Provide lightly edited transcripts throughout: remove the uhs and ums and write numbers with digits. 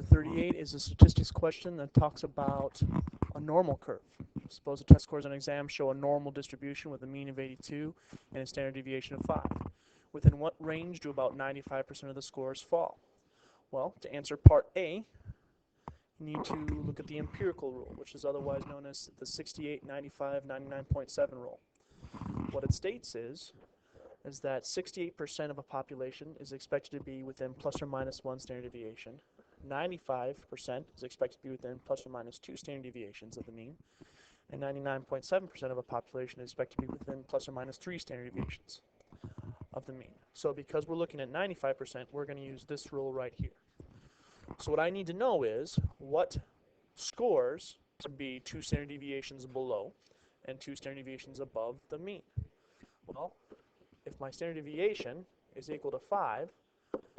38 is a statistics question that talks about a normal curve. Suppose the test scores on an exam show a normal distribution with a mean of 82 and a standard deviation of 5. Within what range do about 95% of the scores fall? Well, to answer part A, you need to look at the empirical rule, which is otherwise known as the 68, 95, 99.7 rule. What it states is that 68% of a population is expected to be within plus or minus 1 standard deviation. 95% is expected to be within plus or minus 2 standard deviations of the mean. And 99.7% of a population is expected to be within plus or minus 3 standard deviations of the mean. So because we're looking at 95%, we're going to use this rule right here. So what I need to know is what scores would be 2 standard deviations below and 2 standard deviations above the mean. Well, if my standard deviation is equal to 5,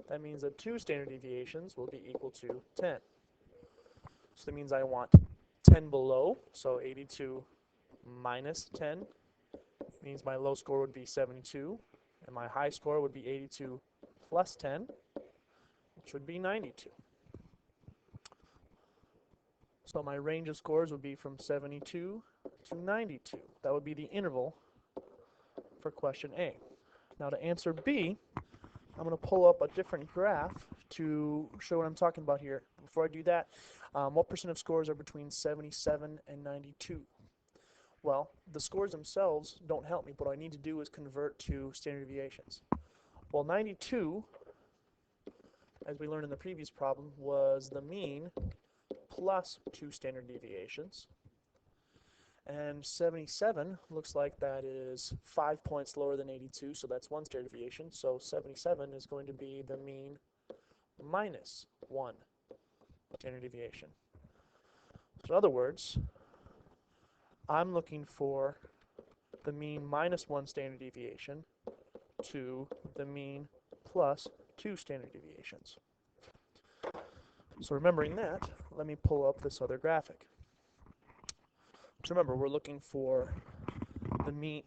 that means that 2 standard deviations will be equal to 10. So that means I want 10 below, so 82 minus 10 means my low score would be 72, and my high score would be 82 plus 10, which would be 92. So my range of scores would be from 72 to 92. That would be the interval for question A. Now to answer B, I'm going to pull up a different graph to show what I'm talking about here. Before I do that, what percent of scores are between 77 and 92? Well, the scores themselves don't help me. What I need to do is convert to standard deviations. Well, 92, as we learned in the previous problem, was the mean plus 2 standard deviations. And 77 looks like that is 5 points lower than 82, so that's 1 standard deviation. So 77 is going to be the mean minus 1 standard deviation. So in other words, I'm looking for the mean minus 1 standard deviation to the mean plus 2 standard deviations. So remembering that, let me pull up this other graphic. So remember, we're looking for the mean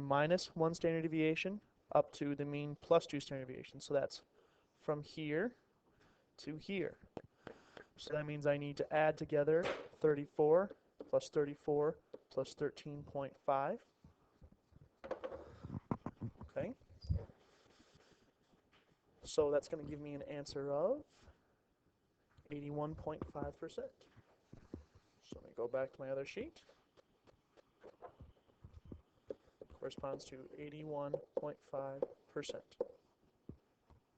minus 1 standard deviation up to the mean plus 2 standard deviations. So that's from here to here. So that means I need to add together 34 plus 34 plus 13.5. Okay. So that's going to give me an answer of 81.5%. So let me go back to my other sheet. Corresponds to 81.5%.